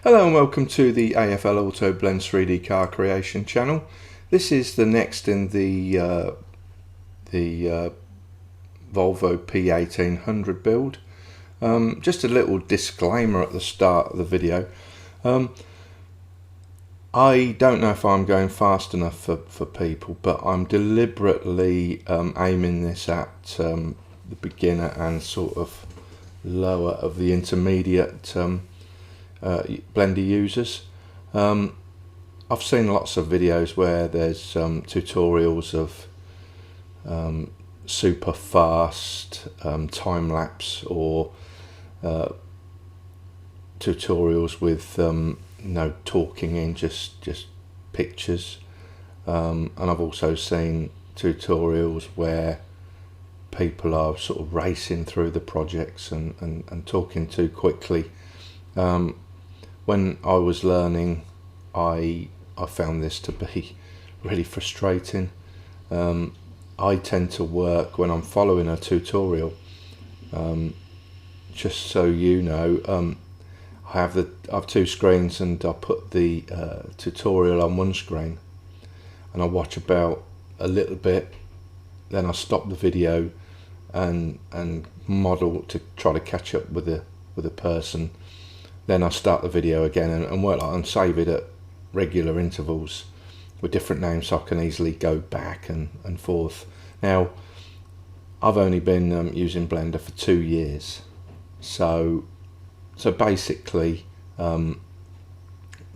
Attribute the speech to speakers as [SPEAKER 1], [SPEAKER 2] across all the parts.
[SPEAKER 1] Hello and welcome to the AFL Auto Blends 3D car creation channel. This is the next in the Volvo P1800 build. Just a little disclaimer at the start of the video. I don't know if I'm going fast enough for people, but I'm deliberately aiming this at the beginner and sort of lower of the intermediate Blender users. I've seen lots of videos where there's tutorials of super fast time-lapse or tutorials with no talking in, just pictures, and I've also seen tutorials where people are sort of racing through the projects and talking too quickly. When I was learning, I found this to be really frustrating. I tend to work when I'm following a tutorial. Just so you know, I have two screens, and I put the tutorial on one screen, and I watch about a little bit, then I stop the video and model to try to catch up with a person. Then I start the video again and work and save it at regular intervals with different names, so I can easily go back and forth. Now, I've only been using Blender for 2 years, so basically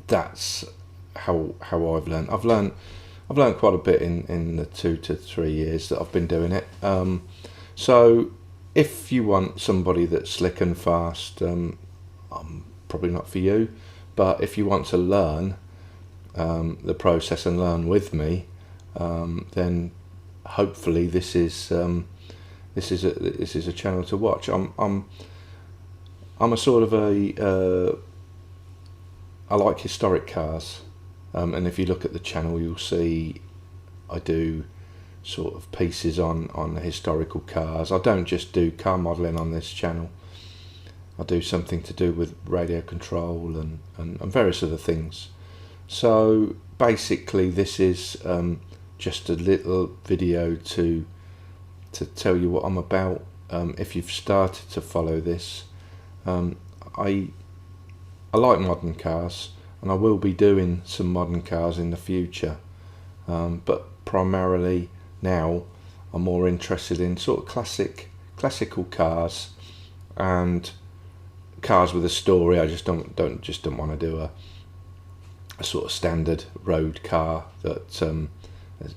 [SPEAKER 1] that's how I've learned. I've learned quite a bit in the 2 to 3 years that I've been doing it. So if you want somebody that's slick and fast, probably not for you, but if you want to learn the process and learn with me, then hopefully this is a channel to watch. I'm a sort of I like historic cars, and if you look at the channel, you'll see I do sort of pieces on the historical cars. I don't just do car modelling on this channel. I do something to do with radio control and various other things. So basically this is just a little video to tell you what I'm about. If you've started to follow this, I like modern cars, and I will be doing some modern cars in the future, but primarily now I'm more interested in sort of classical cars and cars with a story. I just don't want to do a sort of standard road car that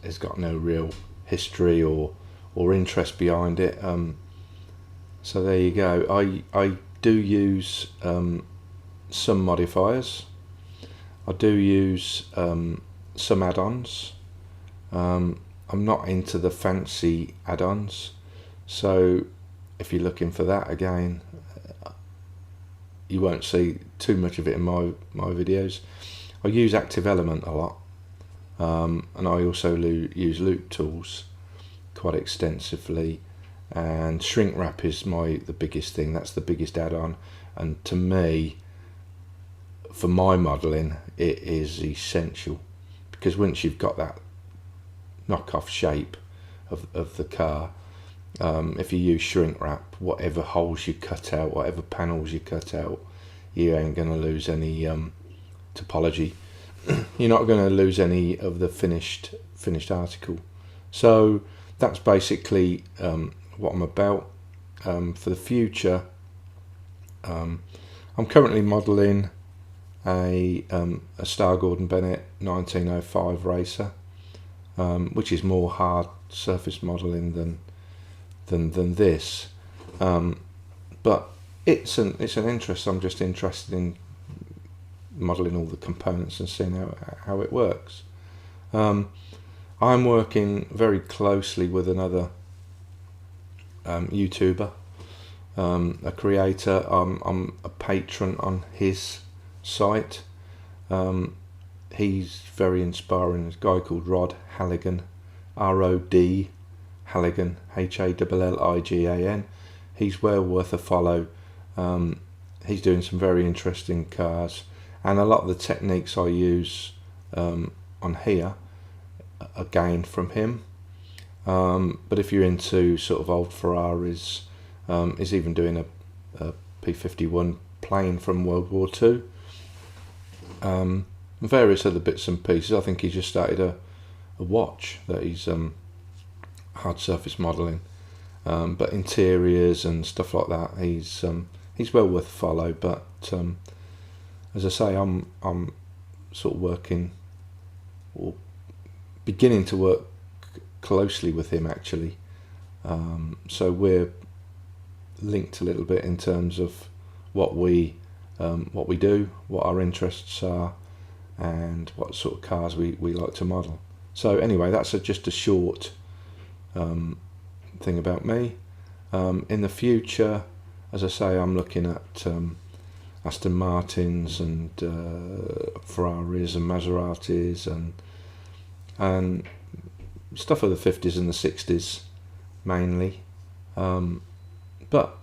[SPEAKER 1] has got no real history or interest behind it. So there you go. I do use some modifiers. I do use some add-ons. I'm not into the fancy add-ons, so if you're looking for that, again, you won't see too much of it in my videos. I use Active Element a lot, and I also use loop tools quite extensively, and shrink wrap is the biggest thing. That's the biggest add-on, and to me, for my modelling, it is essential, because once you've got that knockoff shape of the car, if you use shrink wrap, whatever holes you cut out, whatever panels you cut out, you ain't going to lose any topology. You're not going to lose any of the finished article. So that's basically what I'm about. For the future, I'm currently modelling a Star Gordon Bennett 1905 racer, which is more hard surface modelling than this, but it's an interest. I'm just interested in modelling all the components and seeing how it works. I'm working very closely with another YouTuber, a creator. I'm a patron on his site. He's very inspiring. There's a guy called Rod Halligan, R-O-D Halligan, H-A-L-L-I-G-A-N. He's well worth a follow. He's doing some very interesting cars, and a lot of the techniques I use on here are gained from him. But if you're into sort of old Ferraris, he's even doing a P51 plane from World War II. Various other bits and pieces. I think he just started a watch that he's hard surface modelling, but interiors and stuff like that, he's well worth a follow. But as I say, I'm sort of working, or beginning to work closely with him actually, so we're linked a little bit in terms of what we do, what our interests are, and what sort of cars we like to model. So anyway, that's just a short thing about me. In the future, as I say, I'm looking at Aston Martins and Ferraris and Maseratis and stuff of the 50s and the 60s mainly, but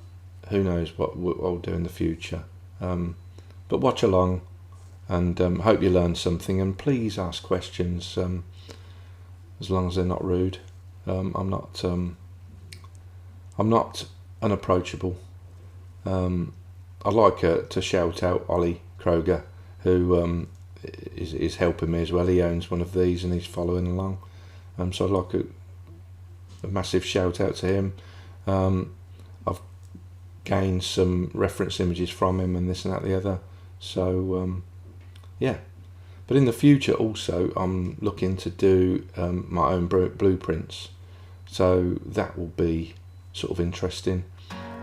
[SPEAKER 1] who knows what I'll do in the future. But watch along, and hope you learned something, and please ask questions, as long as they're not rude. I'm not unapproachable. I'd like to shout out Ollie Kroger, who is helping me as well. He owns one of these and he's following along. So I'd like a massive shout out to him. I've gained some reference images from him and this and that the other. So yeah. But in the future also, I'm looking to do my own blueprints. So that will be sort of interesting.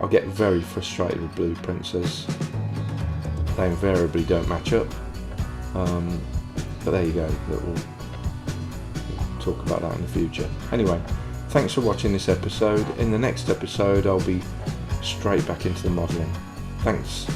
[SPEAKER 1] I get very frustrated with blueprints as they invariably don't match up. But there you go, we'll talk about that in the future. Anyway, thanks for watching this episode. In the next episode, I'll be straight back into the modelling. Thanks.